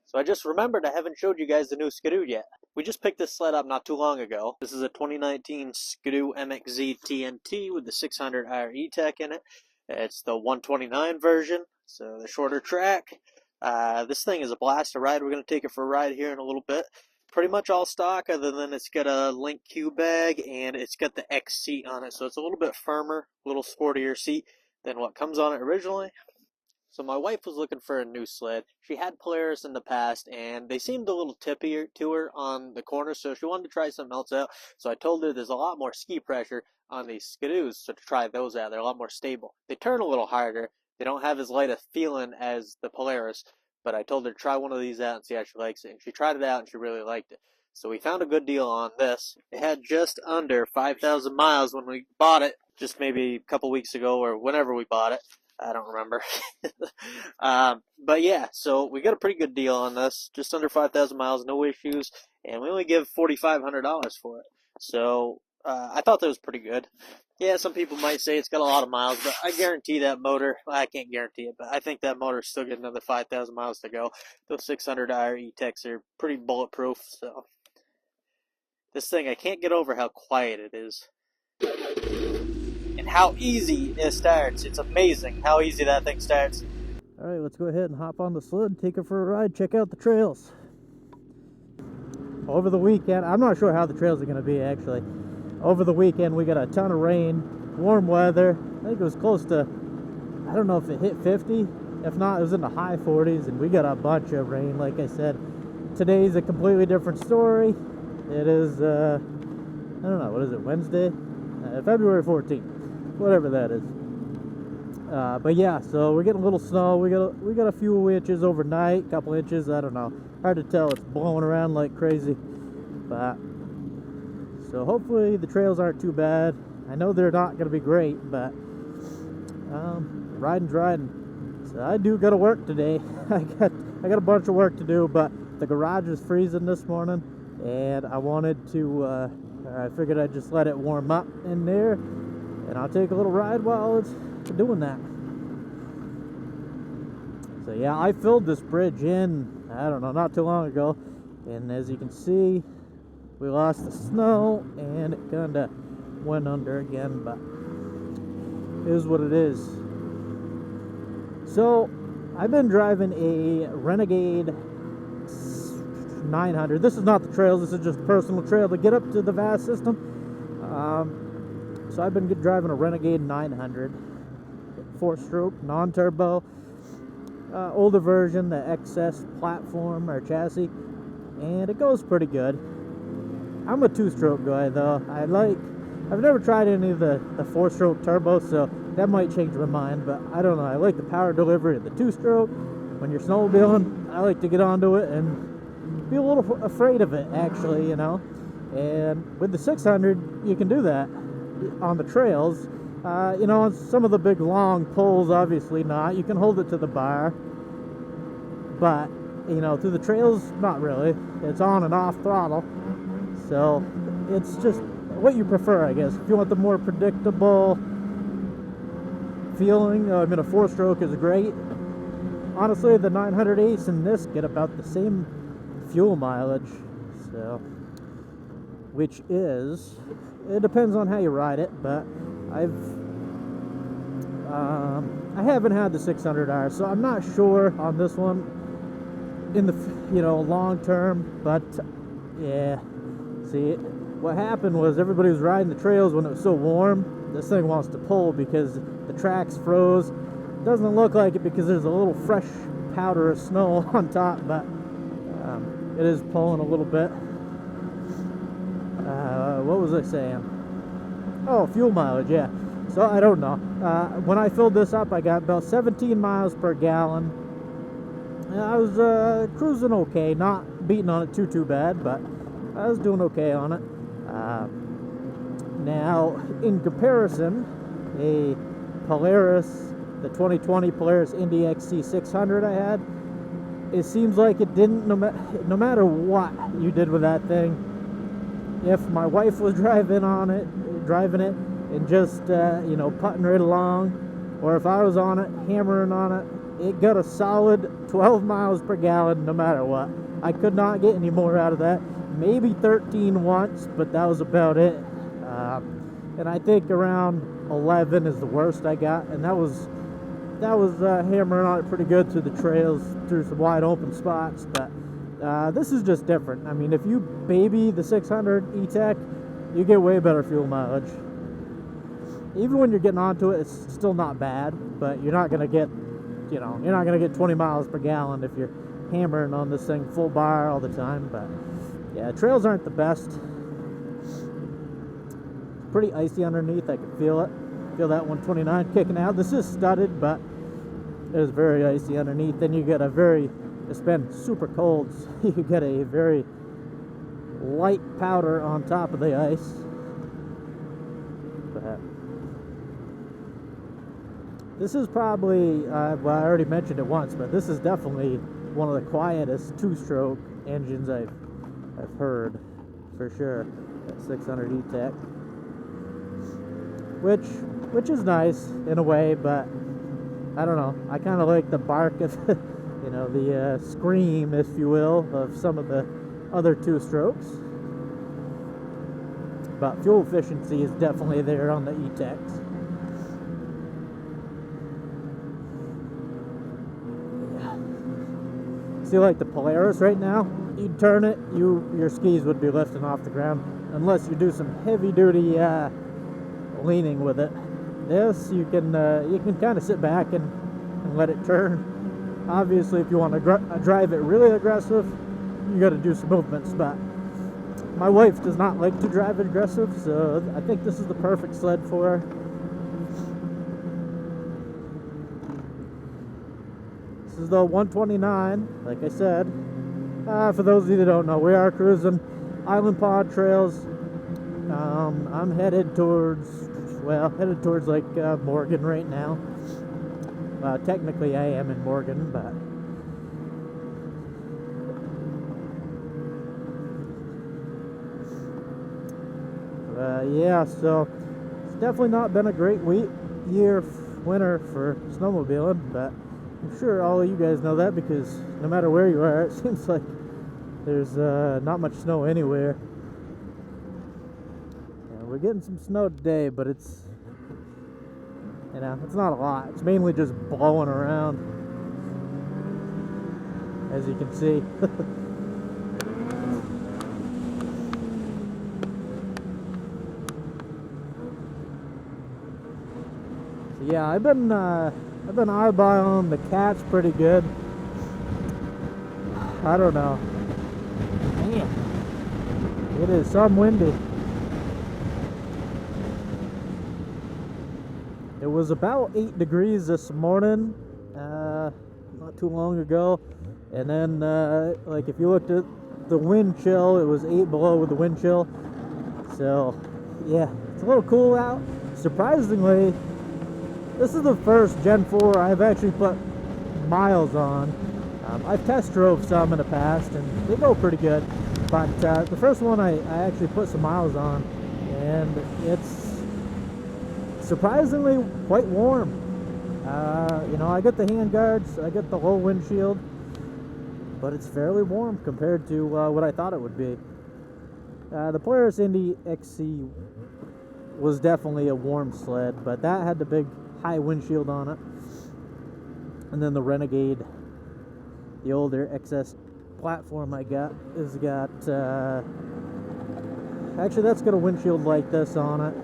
So I just remembered I haven't showed you guys the new Ski-doo yet. We just picked this sled up not too long ago. This is a 2019 Ski-doo MXZ TNT with the 600 IRE tech in it. It's the 129 version, so the shorter track. This thing is a blast to ride. We're going to take it for a ride here in a little bit. Pretty much all stock, other than it's got a Link Q bag and it's got the X seat on it, so it's a little bit firmer, a little sportier seat than what comes on it originally. So my wife was looking for a new sled. She had Polaris in the past, and they seemed a little tippier to her on the corner, so she wanted to try something else out. So I told her there's a lot more ski pressure on these Ski-doos, so to try those out. They're a lot more stable. They turn a little harder. They don't have as light a feeling as the Polaris, but I told her to try one of these out and see how she likes it. And she tried it out, and she really liked it. So we found a good deal on this. It had just under 5,000 miles when we bought it, just maybe a couple weeks ago or whenever we bought it. I don't remember. But yeah, so we got a pretty good deal on this. Just under 5,000 miles, no issues, and we only give $4,500 for it. So I thought that was pretty good. Yeah, some people might say it's got a lot of miles, but I guarantee that motor, well, I can't guarantee it, but I think that motor's still got another 5,000 miles to go. Those 600 IRE techs are pretty bulletproof, so this thing, I can't get over how quiet it is. And how easy it starts. It's amazing how easy that thing starts. Alright, let's go ahead and hop on the sled, take it for a ride, check out the trails. Over the weekend, I'm not sure how the trails are going to be actually. Over the weekend we got a ton of rain, warm weather. I think it was close to, I don't know if it hit 50. If not, it was in the high 40s, and we got a bunch of rain, like I said. Today's a completely different story. It is, I don't know, what is it, Wednesday? February 14th. Whatever that is. But yeah, so we're getting a little snow. We got a few inches overnight, a couple inches, I don't know. Hard to tell, it's blowing around like crazy. But so hopefully the trails aren't too bad. I know they're not going to be great, but riding's riding. So I do got to work today. I got a bunch of work to do, but the garage is freezing this morning, and I wanted to. I figured I'd just let it warm up in there, and I'll take a little ride while it's doing that. So yeah, I filled this bridge in, I don't know, not too long ago, and as you can see, we lost the snow and it kind of went under again, but it is what it is. So I've been driving a Renegade 900. This is not the trails, this is just personal trail to get up to the VAS system. So I've been driving a Renegade 900, 4-stroke, non-turbo, older version, the XS platform or chassis, and it goes pretty good. I'm a 2-stroke guy though. I've never tried any of the 4-stroke turbo, so that might change my mind, but I don't know. I like the power delivery of the 2-stroke. When you're snowmobiling, I like to get onto it and be a little afraid of it, actually, you know. And with the 600, you can do that on the trails. You know, on some of the big long pulls, obviously not. You can hold it to the bar, but you know, through the trails, not really. It's on and off throttle, so it's just what you prefer, I guess. If you want the more predictable feeling, I mean, a 4-stroke is great. Honestly, the 900 Ace and this get about the same fuel mileage, so, which is, it depends on how you ride it, but I haven't had the 600R, so I'm not sure on this one in the, you know, long term, but yeah, see, what happened was everybody was riding the trails when it was so warm. This thing wants to pull because the tracks froze. Doesn't look like it because there's a little fresh powder of snow on top, but it is pulling a little bit. What was I saying? Oh, fuel mileage, yeah. So I don't know. When I filled this up, I got about 17 miles per gallon. I was cruising okay, not beating on it too bad, but I was doing okay on it. Now, in comparison, a Polaris, the 2020 Polaris Indy XC600 I had, it seems like it didn't, no matter what you did with that thing, if my wife was driving it, and just, you know, putting right along, or if I was on it, hammering on it, it got a solid 12 miles per gallon no matter what. I could not get any more out of that. Maybe 13 once, but that was about it. And I think around 11 is the worst I got, and that was hammering on it pretty good through the trails, through some wide open spots. But this is just different. I mean, if you baby the 600 E-Tech, you get way better fuel mileage. Even when you're getting onto it, it's still not bad, but you're not gonna get, you're not gonna get 20 miles per gallon if you're hammering on this thing full bar all the time. But yeah, trails aren't the best. It's pretty icy underneath. I can feel it. Feel that 129 kicking out. This is studded, but it is very icy underneath. Then you get it's been super cold, so you get a very light powder on top of the ice. But this is probably, well, I already mentioned it once, but this is definitely one of the quietest two-stroke engines I've heard, for sure. That 600 E-Tech, which is nice in a way, but I don't know. I kind of like the bark of, the scream, if you will, of some of the other two-strokes. But fuel efficiency is definitely there on the E-Techs. See, like the Polaris right now, you'd turn it, your skis would be lifting off the ground unless you do some heavy-duty leaning with it. This, you can kind of sit back and let it turn. Obviously, if you want to drive it really aggressive, you got to do some movements. But my wife does not like to drive it aggressive, so I think this is the perfect sled for her. This is the 129, like I said. For those of you that don't know, we are cruising Island Pond trails. I'm headed towards like Morgan right now. Technically I am in Morgan, but yeah, so it's definitely not been a great winter for snowmobiling, but I'm sure all of you guys know that, because no matter where you are, it seems like there's not much snow anywhere. Yeah, we're getting some snow today, but it's not a lot. It's mainly just blowing around, as you can see. So yeah, I've been eyeballing the cats pretty good. I don't know. Man, it is some windy. It was about 8 degrees this morning, not too long ago, and then like if you looked at the wind chill, it was 8 below with the wind chill. So yeah, it's a little cool out. Surprisingly, this is the first Gen 4 I've actually put miles on. I've test drove some in the past, and they go pretty good, but the first one I actually put some miles on, and it's surprisingly quite warm. I got the hand guards, I got the low windshield, but it's fairly warm compared to what I thought it would be. The Polaris Indy XC was definitely a warm sled, but that had the big high windshield on it. And then the Renegade, the older XS platform I got, actually that's got a windshield like this on it.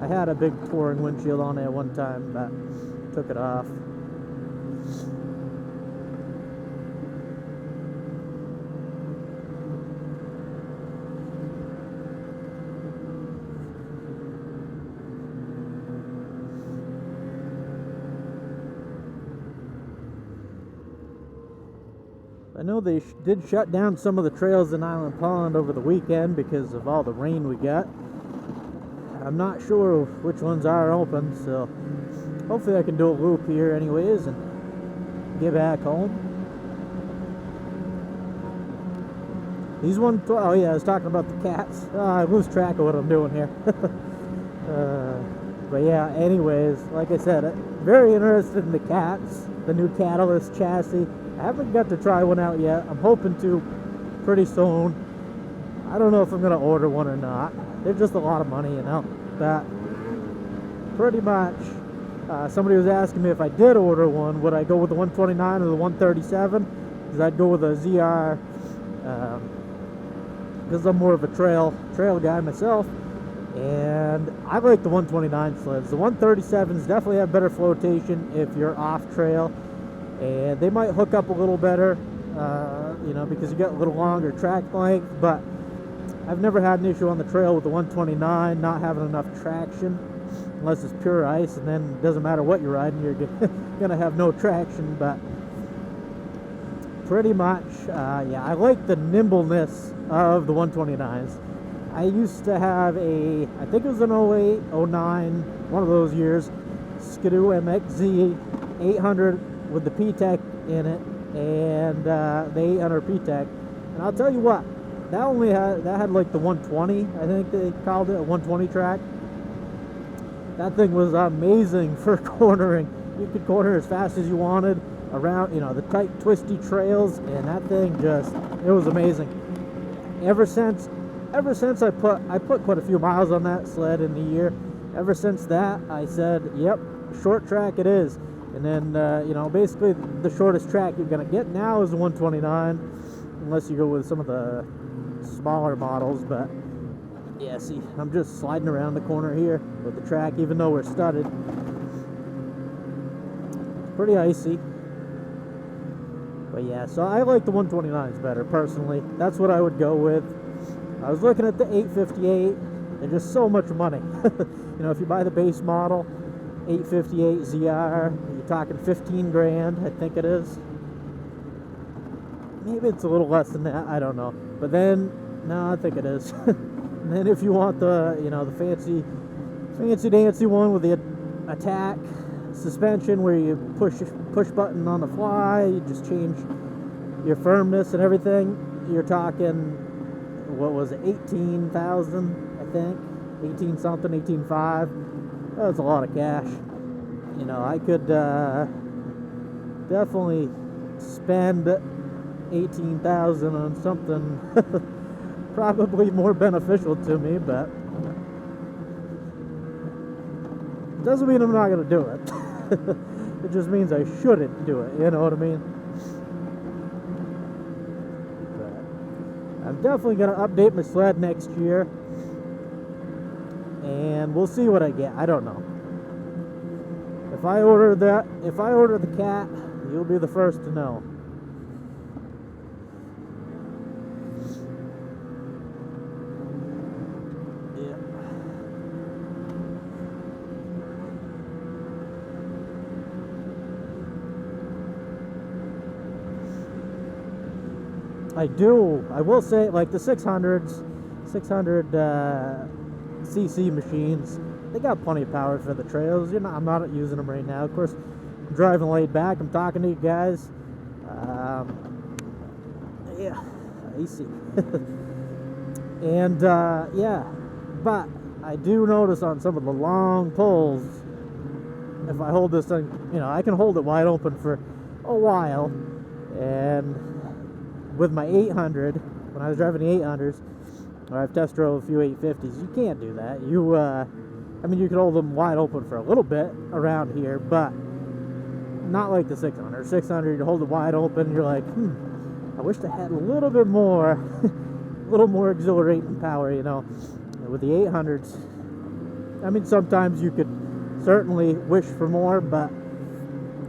I had a big touring windshield on it at one time, but took it off. I know they did shut down some of the trails in Island Pond over the weekend because of all the rain we got. I'm not sure which ones are open, so hopefully I can do a loop here anyways and get back home. These ones, oh yeah, I was talking about the cats. I lose track of what I'm doing here. But yeah, anyways, like I said, very interested in the cats, the new Catalyst chassis. I haven't got to try one out yet. I'm hoping to pretty soon. I don't know if I'm going to order one or not. They're just a lot of money, you know. But pretty much, somebody was asking me if I did order one, would I go with the 129 or the 137? Because I'd go with a ZR, because I'm more of a trail guy myself. And I like the 129 sleds. The 137s definitely have better flotation if you're off trail, and they might hook up a little better, you know, because you get a little longer track length. But I've never had an issue on the trail with the 129 not having enough traction, unless it's pure ice, and then it doesn't matter what you're riding, you're gonna have no traction. But pretty much, yeah, I like the nimbleness of the 129s. I used to have a, I think it was an 08, 09, one of those years, Ski-doo MXZ 800 with the P-Tech in it, and the 800 P-Tech. And I'll tell you what, that had like the 120, I think they called it, a 120 track. That thing was amazing for cornering. You could corner as fast as you wanted around, you know, the tight, twisty trails, and that thing just, it was amazing. Ever since I put quite a few miles on that sled in the year. Ever since that, I said, yep, short track it is. And then, you know, basically the shortest track you're going to get now is the 129, unless you go with some of the smaller models. But yeah, see, I'm just sliding around the corner here with the track, even though we're studded. It's pretty icy. But yeah, so I like the 129s better, personally. That's what I would go with. I was looking at the 858. They're just so much money. You know, if you buy the base model, 858 ZR, you're talking 15 grand, I think it is. Maybe it's a little less than that, I don't know. But then, no, I think it is. And then if you want the, you know, the fancy dancy one with the attack suspension where you push button on the fly, you just change your firmness and everything, you're talking, what was it, 18,000, I think, 18 something, 18.5. That was a lot of cash. You know, I could definitely spend 18,000 on something probably more beneficial to me, but doesn't mean I'm not going to do it. It just means I shouldn't do it, you know what I mean? I'm definitely going to update my sled next year, and we'll see what I get. I don't know. If I order the cat, you'll be the first to know. Yeah. I will say, like the 600 cc machines, they got plenty of power for the trails. You know, I'm not using them right now. Of course, I'm driving laid back. I'm talking to you guys. Yeah, AC. And yeah, but I do notice on some of the long pulls, if I hold this thing, you know, I can hold it wide open for a while. And with my 800, when I was driving the 800s, or I've test drove a few 850s, you can't do that. I mean, you can hold them wide open for a little bit around here, but not like the 600. 600, you hold it wide open, you're like, I wish I had a little bit more, a little more exhilarating power, you know. And with the 800s, I mean, sometimes you could certainly wish for more, but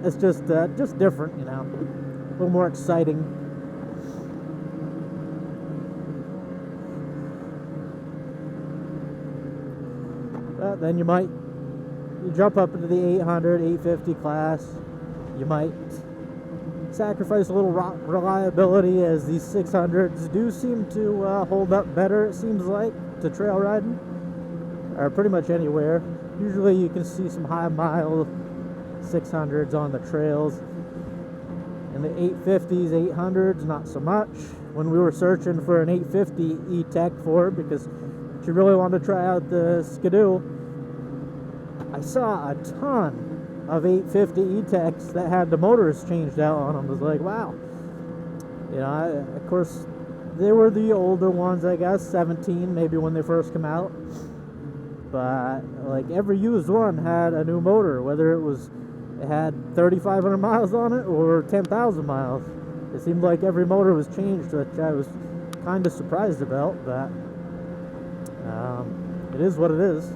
it's just different, you know, a little more exciting. Then you jump up into the 800, 850 class. You might sacrifice a little reliability, as these 600s do seem to hold up better, it seems like, to trail riding, or pretty much anywhere. Usually you can see some high mile 600s on the trails. And the 850s, 800s, not so much. When we were searching for an 850 E-Tech for it, because she really wanted to try out the Ski-doo, I saw a ton of 850 E-Techs that had the motors changed out on them. I was like, wow. You know, of course, they were the older ones, I guess, 17 maybe when they first come out. But like every used one had a new motor, whether it had 3,500 miles on it or 10,000 miles. It seemed like every motor was changed, which I was kind of surprised about, but it is what it is.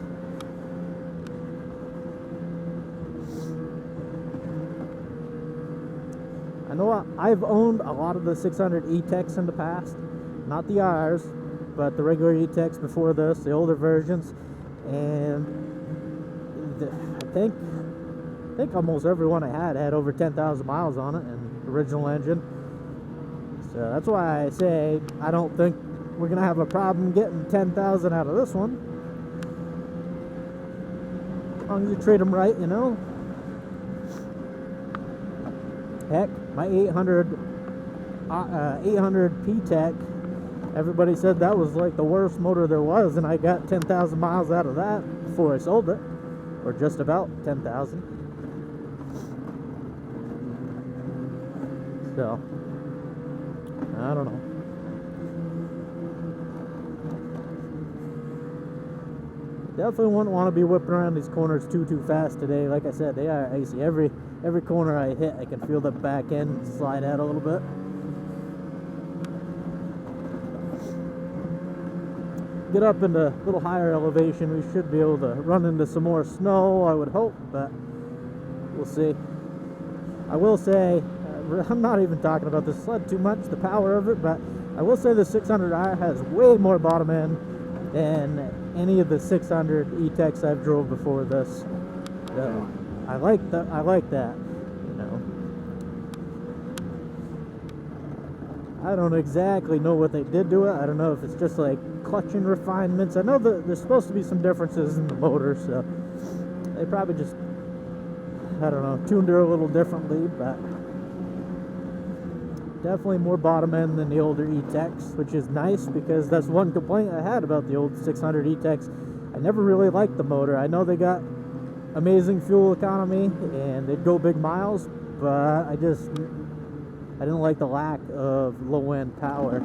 I know I've owned a lot of the 600 E-Techs in the past, not the Rs, but the regular E-Techs before this, the older versions, and I think almost every one I had over 10,000 miles on it, and original engine. So that's why I say I don't think we're gonna have a problem getting 10,000 out of this one, as long as you treat them right, you know. Heck, my 800 P-Tech, everybody said that was like the worst motor there was, and I got 10,000 miles out of that before I sold it, or just about 10,000. So, I don't know. Definitely wouldn't want to be whipping around these corners too fast today. Like I said, they are icy. Every corner I hit, I can feel the back end slide out a little bit. Get up into a little higher elevation, we should be able to run into some more snow, I would hope, but we'll see. I will say, I'm not even talking about the sled too much, the power of it, but I will say the 600i has way more bottom end than any of the 600 E-Techs I've drove before this. So I like that, you know. I don't exactly know what they did to it. I don't know if it's just like clutching refinements. I know that there's supposed to be some differences in the motor, so they probably just, I don't know, tuned her a little differently, but definitely more bottom end than the older E-Techs, which is nice because that's one complaint I had about the old 600 E-Techs. I never really liked the motor. I know they got amazing fuel economy and they'd go big miles, but I didn't like the lack of low end power.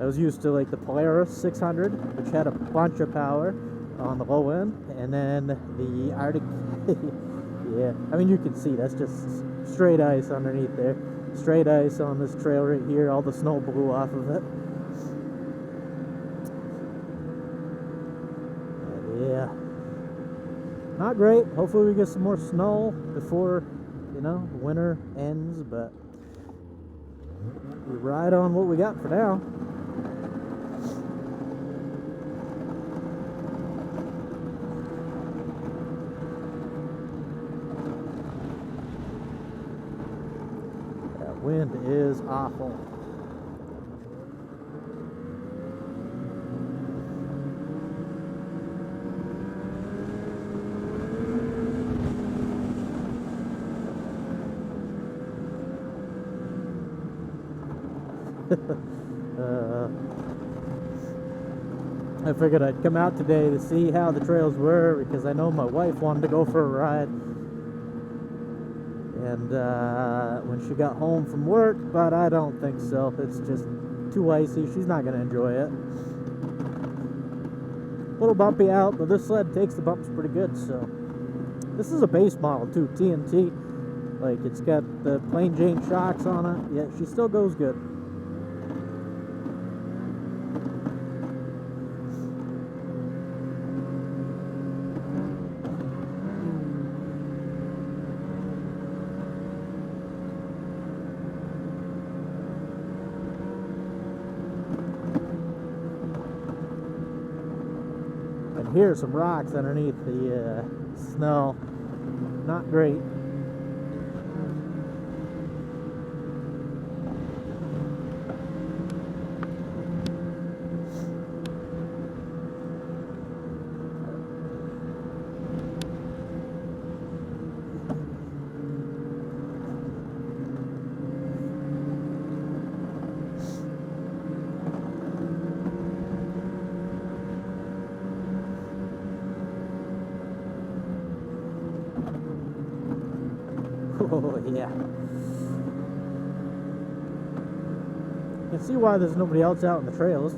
I was used to like the Polaris 600, which had a bunch of power on the low end, and then the Arctic. Yeah, I mean, you can see that's just straight ice underneath there. Straight ice on this trail right here. All the snow blew off of it. But yeah, not great. Hopefully we get some more snow before, you know, winter ends, but we ride on what we got for now. Wind is awful. I figured I'd come out today to see how the trails were because I know my wife wanted to go for a ride. And when she got home from work, but I don't think so. It's just too icy. She's not going to enjoy it. A little bumpy out, but this sled takes the bumps pretty good. So this is a base model too, TNT. Like, it's got the plain Jane shocks on it. Yeah, she still goes good. Here's some rocks underneath the snow. Not great. Oh yeah. You can see why there's nobody else out on the trails.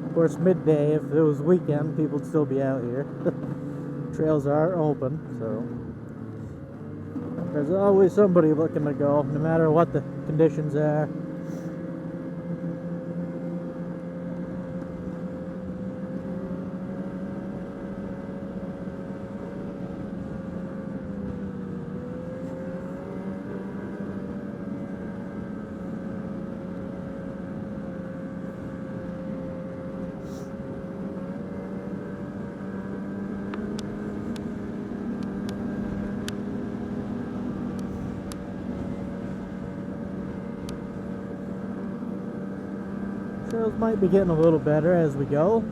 Of course, midday, if it was weekend, people would still be out here. Trails are open, so there's always somebody looking to go, no matter what the conditions are. Trails might be getting a little better as we go.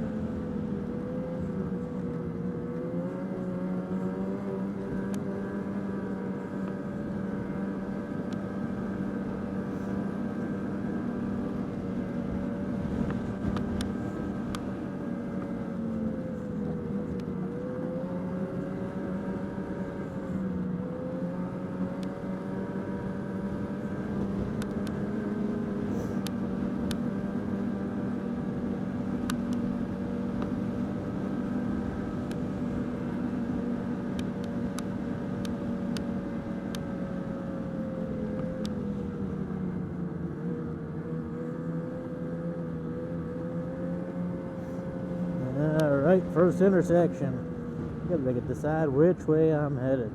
Alright, first intersection. Gotta decide which way I'm headed.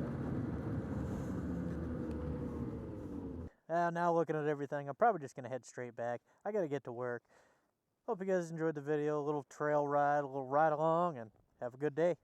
Now looking at everything, I'm probably just gonna head straight back. I gotta get to work. Hope you guys enjoyed the video, a little trail ride, a little ride along, and have a good day.